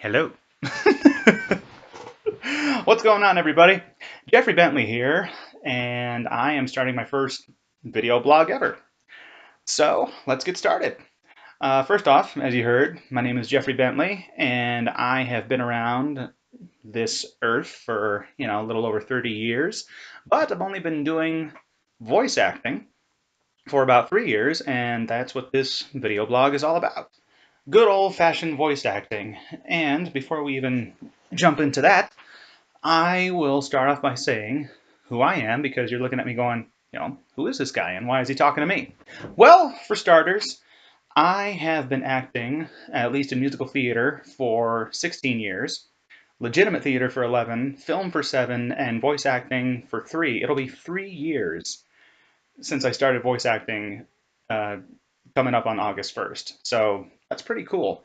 Hello. What's going on, everybody? Jeffrey Bentley here, and I am starting my first video blog ever. So let's get started. First off, as you heard, my name is Jeffrey Bentley, and I have been around this earth for, a little over 30 years, but I've only been doing voice acting for about 3 years, and that's what this video blog is all about. Good old-fashioned voice acting. And before we even jump into that, I will start off by saying who I am, because you're looking at me going, who is this guy and why is he talking to me? Well, for starters, I have been acting, at least in musical theater, for 16 years, legitimate theater for 11, film for 7, and voice acting for 3. It'll be 3 years since I started voice acting, uh, coming up on August 1st. So that's pretty cool.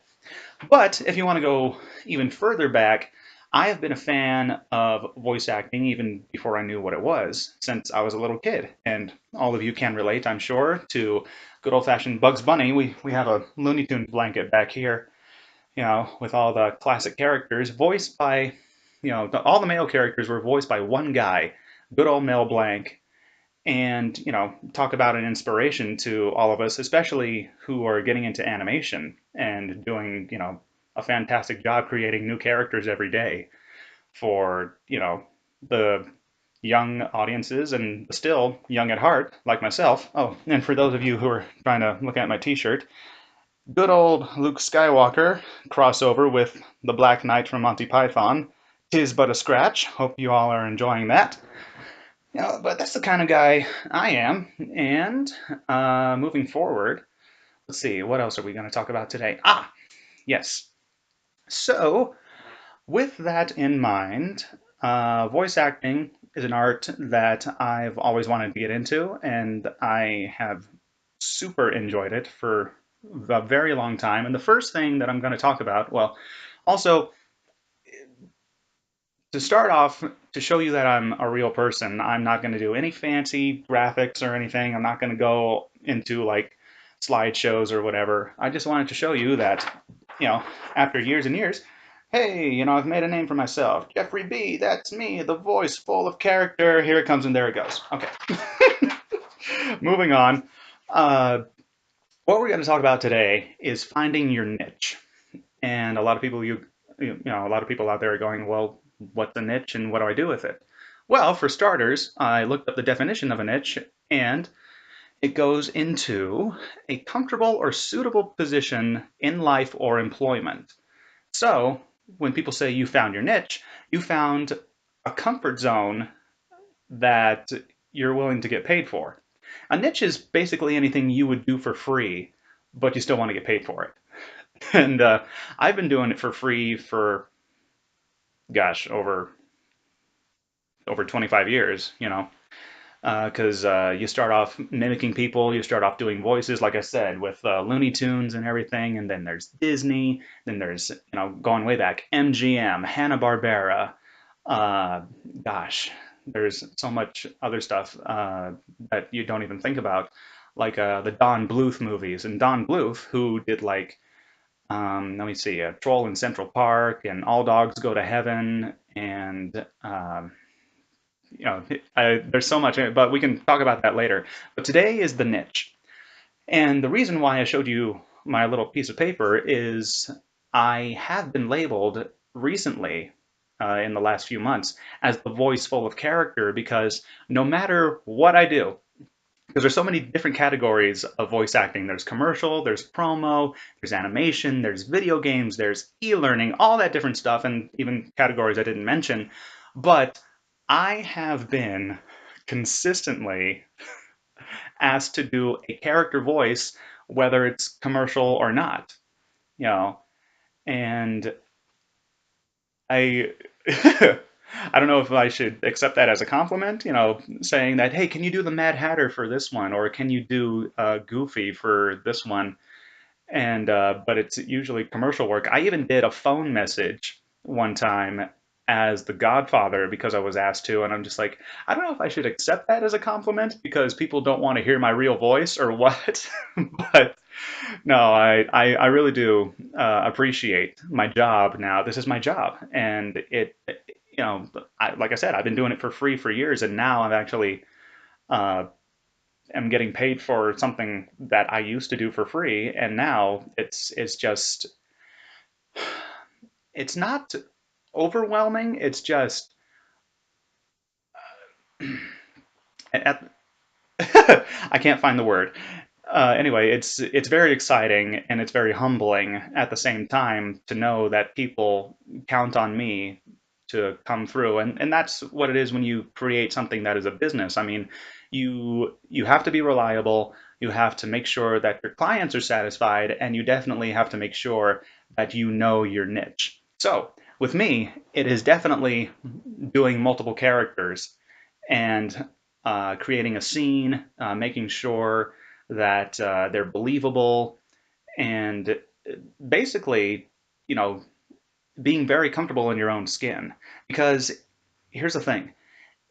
But if you want to go even further back, I have been a fan of voice acting even before I knew what it was, since I was a little kid. And all of you can relate, I'm sure, to good old-fashioned Bugs Bunny. We have a Looney Tunes blanket back here, with all the classic characters voiced by, all the male characters were voiced by one guy, good old Mel Blanc. And, talk about an inspiration to all of us, especially who are getting into animation and doing, a fantastic job creating new characters every day for, the young audiences and still young at heart, like myself. Oh, and for those of you who are trying to look at my t-shirt, good old Luke Skywalker crossover with the Black Knight from Monty Python. 'Tis but a scratch. Hope you all are enjoying that. But that's the kind of guy I am. And moving forward, let's see, what else are we going to talk about today? Yes. So, with that in mind, voice acting is an art that I've always wanted to get into, and I have super enjoyed it for a very long time. And the first thing that I'm going to talk about, well, also, to start off, to show you that I'm a real person, I'm not going to do any fancy graphics or anything. I'm not going to go into like slideshows or whatever. I just wanted to show you that, after years and years, hey, I've made a name for myself. Jeffrey B, that's me, the voice full of character. Here it comes and there it goes. Okay. Moving on. What we're going to talk about today is finding your niche. And a lot of people, a lot of people out there are going, well, what's a niche and what do I do with it? Well, for starters, I looked up the definition of a niche, and it goes into a comfortable or suitable position in life or employment. So when people say you found your niche, you found a comfort zone that you're willing to get paid for. A niche is basically anything you would do for free, but you still want to get paid for it. And I've been doing it for free for, gosh, over 25 years, because you start off mimicking people, you start off doing voices, like I said, with Looney Tunes and everything, and then there's Disney, then there's, going way back, MGM, Hanna-Barbera, uh, gosh, there's so much other stuff that you don't even think about, like the Don Bluth movies, and Don Bluth, who did like, let me see, Troll in Central Park, and All Dogs Go to Heaven, and there's so much, but we can talk about that later. But today is the niche. And the reason why I showed you my little piece of paper is I have been labeled recently, in the last few months, as the voice full of character, because no matter what I do, because there's so many different categories of voice acting. There's commercial, there's promo, there's animation, there's video games, there's e-learning, all that different stuff, and even categories I didn't mention. But I have been consistently asked to do a character voice, whether it's commercial or not, you know, and I I don't know if I should accept that as a compliment, saying that, hey, can you do the Mad Hatter for this one, or can you do Goofy for this one? And but it's usually commercial work. I even did a phone message one time as the Godfather because I was asked to, and I'm just like, I don't know if I should accept that as a compliment because people don't want to hear my real voice or what. But no, I really do appreciate my job now. This is my job, and like I said, I've been doing it for free for years, and now I'm actually uh, am getting paid for something that I used to do for free, and now it's just it's not overwhelming. It's just at, I can't find the word. Anyway, it's very exciting and it's very humbling at the same time to know that people count on me to come through, and that's what it is when you create something that is a business. I mean, you have to be reliable, you have to make sure that your clients are satisfied, and you definitely have to make sure that you know your niche. So with me, it is definitely doing multiple characters and creating a scene, making sure that they're believable, and basically, you know, being very comfortable in your own skin. Because here's the thing: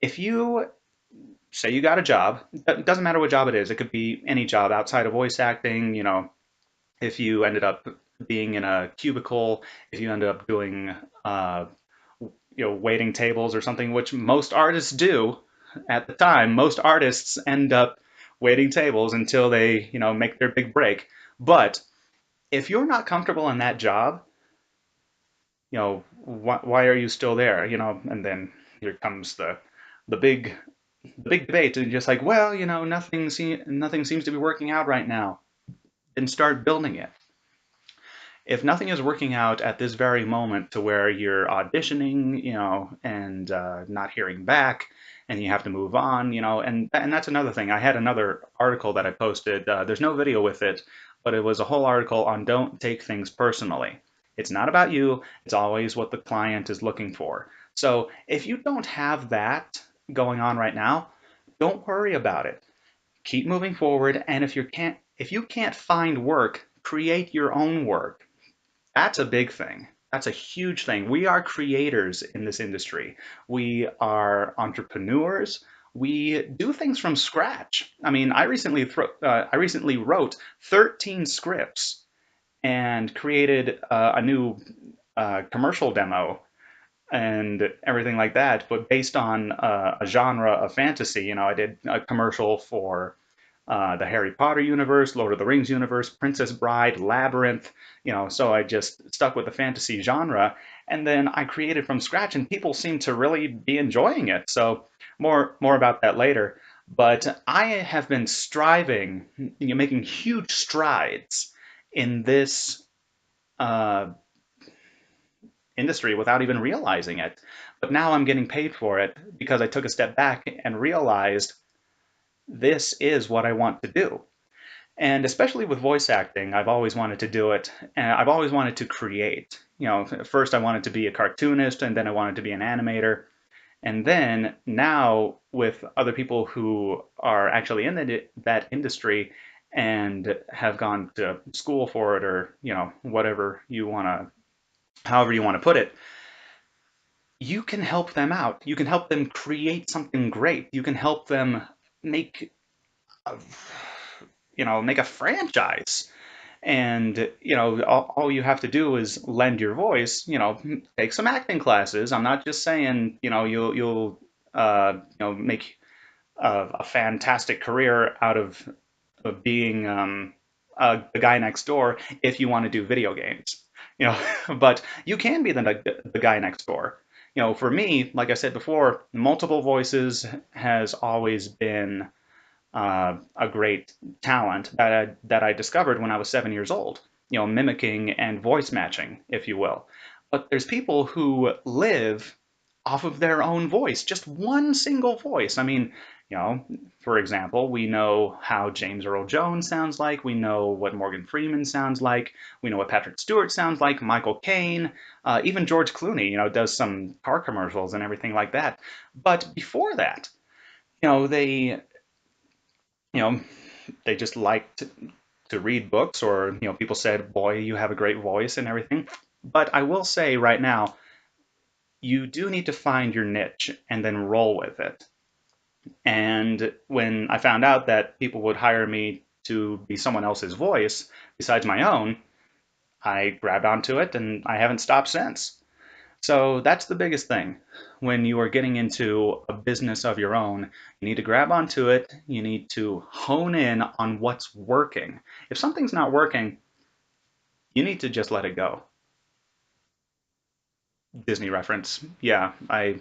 if you say you got a job, it doesn't matter what job it is. It could be any job outside of voice acting. If you ended up being in a cubicle, if you ended up doing uh, waiting tables or something, which most artists do at the time. Most artists end up waiting tables until they, make their big break. But if you're not comfortable in that job, why are you still there? And then here comes the big the big debate, and just like, well, nothing seems to be working out right now. Then start building it. If nothing is working out at this very moment to where you're auditioning, and not hearing back, and you have to move on, and that's another thing. I had another article that I posted. There's no video with it, but it was a whole article on don't take things personally. It's not about you. It's always what the client is looking for. So if you don't have that going on right now, don't worry about it. Keep moving forward, and if you can't find work, create your own work. That's a big thing. That's a huge thing. We are creators in this industry. We are entrepreneurs. We do things from scratch. I mean, I recently wrote 13 scripts and created a new commercial demo and everything like that, but based on a genre of fantasy. I did a commercial for the Harry Potter universe, Lord of the Rings universe, Princess Bride, Labyrinth. So I just stuck with the fantasy genre, and then I created from scratch, and people seem to really be enjoying it. So more about that later. But I have been striving, making huge strides in this uh, industry without even realizing it. But now I'm getting paid for it because I took a step back and realized this is what I want to do. And especially with voice acting, I've always wanted to do it, and I've always wanted to create. First I wanted to be a cartoonist, and then I wanted to be an animator. And then now with other people who are actually in that industry and have gone to school for it, or whatever you want to, however you want to put it, you can help them out. You can help them create something great. You can help them make a, make a franchise. And all you have to do is lend your voice. Take some acting classes. I'm not just saying you'll make a fantastic career out of being the guy next door if you want to do video games. But you can be the guy next door. For me, like I said before, multiple voices has always been a great talent that I discovered when I was 7 years old. Mimicking and voice matching, if you will. But there's people who live off of their own voice, just one single voice. I mean, for example, we know how James Earl Jones sounds like. We know what Morgan Freeman sounds like. We know what Patrick Stewart sounds like. Michael Caine, even George Clooney, does some car commercials and everything like that. But before that, they you know, they just liked to read books, or people said, boy, you have a great voice and everything. But I will say right now, you do need to find your niche and then roll with it. And when I found out that people would hire me to be someone else's voice besides my own, I grabbed onto it and I haven't stopped since. So that's the biggest thing. When you are getting into a business of your own, you need to grab onto it. You need to hone in on what's working. If something's not working, you need to just let it go. Disney reference. Yeah, I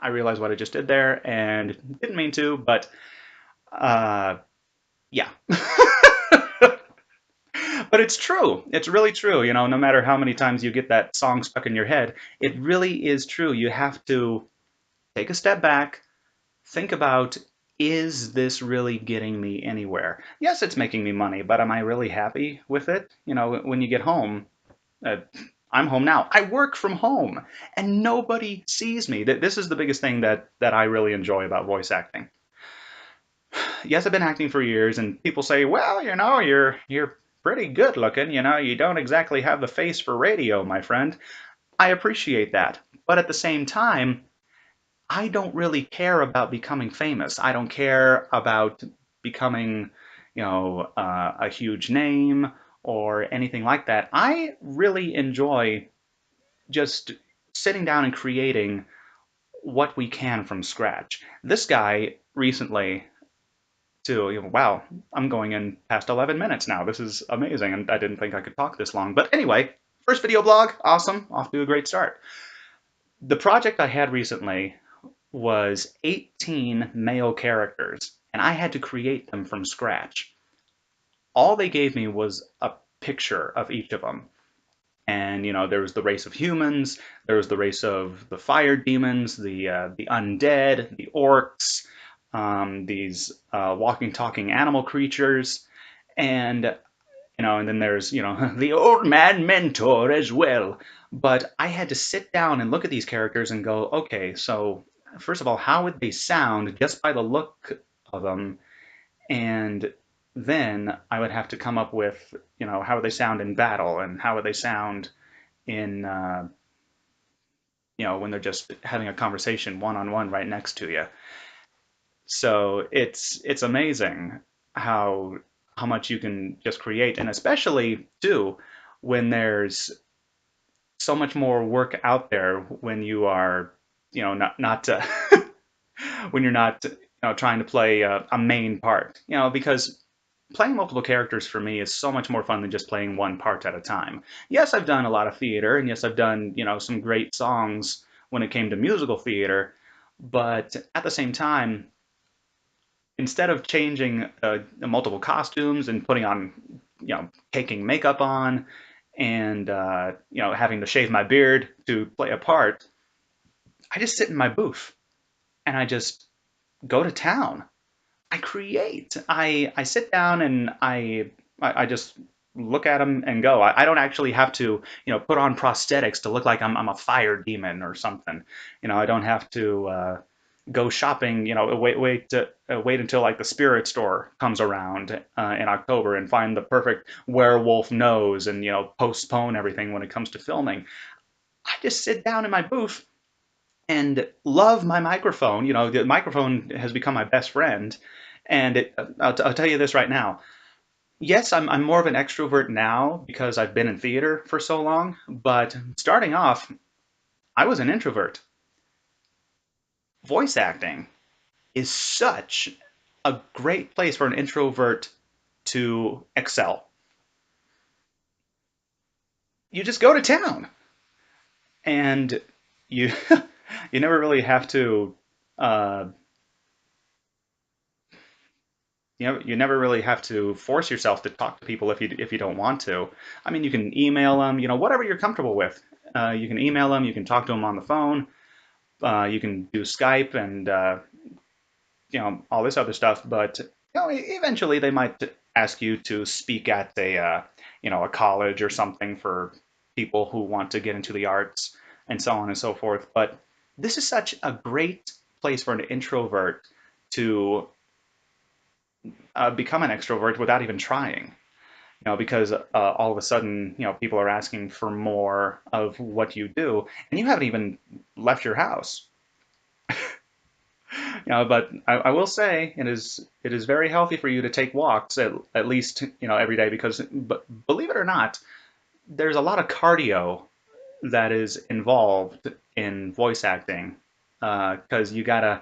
realized what I just did there and didn't mean to, but uh, yeah. But it's true. It's really true. You know, no matter how many times you get that song stuck in your head, it really is true. You have to take a step back, think about, is this really getting me anywhere? Yes, it's making me money, but am I really happy with it? You know, when you get home, uh, I'm home now. I work from home and nobody sees me. This is the biggest thing that I really enjoy about voice acting. Yes, I've been acting for years, and people say, "Well, you know, you're pretty good looking. You know, you don't exactly have the face for radio, my friend." I appreciate that, but at the same time, I don't really care about becoming famous. I don't care about becoming, a huge name or anything like that. I really enjoy just sitting down and creating what we can from scratch. This guy recently to, wow, I'm going in past 11 minutes now. This is amazing, and I didn't think I could talk this long. But anyway, first video blog, awesome, off to a great start. The project I had recently was 18 male characters, and I had to create them from scratch. All they gave me was a picture of each of them. And there was the race of humans, there was the race of the fire demons, the undead, the orcs, these walking, talking animal creatures, and and then there's the old man mentor as well. But I had to sit down and look at these characters and go, okay, so first of all, how would they sound just by the look of them, and then I would have to come up with how would they sound in battle and how would they sound in when they're just having a conversation one on one right next to you. So it's amazing how much you can just create, and especially too when there's so much more work out there when you are not when you're not trying to play a main part, because playing multiple characters for me is so much more fun than just playing one part at a time. Yes, I've done a lot of theater, and yes, I've done, some great songs when it came to musical theater, but at the same time, instead of changing multiple costumes and putting on, taking makeup on and, having to shave my beard to play a part, I just sit in my booth and I just go to town. I create. I sit down and I just look at them and go. I don't actually have to put on prosthetics to look like I'm a fire demon or something. I don't have to go shopping. Wait until like the spirit store comes around in October and find the perfect werewolf nose and postpone everything when it comes to filming. I just sit down in my booth and love my microphone. The microphone has become my best friend. And I'll tell you this right now. Yes, I'm more of an extrovert now because I've been in theater for so long. But starting off, I was an introvert. Voice acting is such a great place for an introvert to excel. You just go to town and you you never really have to uh, you never really have to force yourself to talk to people if you don't want to. I mean, you can email them, whatever you're comfortable with. You can email them, you can talk to them on the phone, you can do Skype and all this other stuff. But eventually they might ask you to speak at a college or something for people who want to get into the arts and so on and so forth. But this is such a great place for an introvert to become an extrovert without even trying. because all of a sudden, people are asking for more of what you do, and you haven't even left your house. But I will say it is very healthy for you to take walks at least every day because, but believe it or not, there's a lot of cardio that is involved in voice acting because you gotta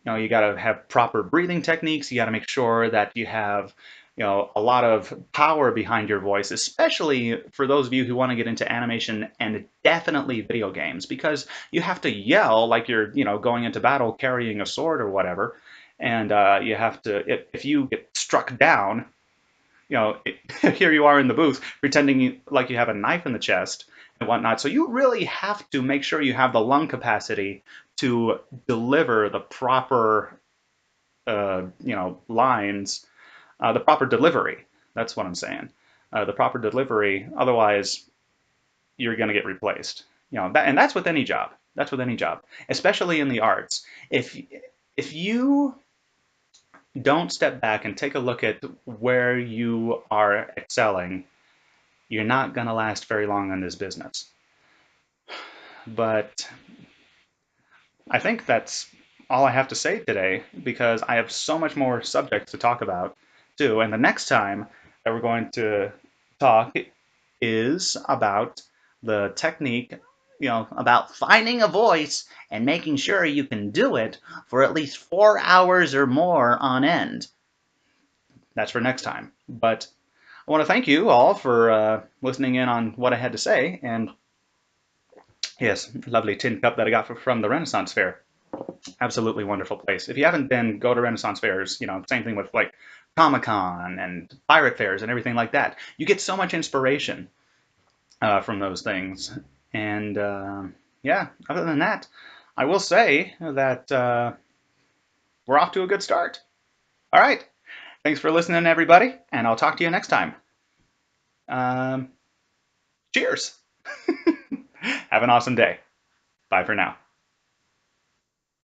have proper breathing techniques. You gotta make sure that you have a lot of power behind your voice, especially for those of you who want to get into animation and definitely video games, because you have to yell like you're going into battle carrying a sword or whatever, and you have to if you get struck down, here you are in the booth pretending like you have a knife in the chest and whatnot. So you really have to make sure you have the lung capacity to deliver the proper, lines, the proper delivery. That's what I'm saying. The proper delivery. Otherwise, you're going to get replaced. And that's with any job. That's with any job, especially in the arts. If you don't step back and take a look at where you are excelling, you're not going to last very long in this business. But I think that's all I have to say today because I have so much more subjects to talk about too. And the next time that we're going to talk is about the technique, about finding a voice and making sure you can do it for at least 4 hours or more on end. That's for next time. But I want to thank you all for listening in on what I had to say. And yes, lovely tin cup that I got from the Renaissance Fair. Absolutely wonderful place. If you haven't been, go to Renaissance fairs. Same thing with like Comic-Con and pirate fairs and everything like that. You get so much inspiration from those things. And yeah, other than that, I will say that we're off to a good start. All right. Thanks for listening, everybody, and I'll talk to you next time. Um, cheers. Have an awesome day. Bye for now.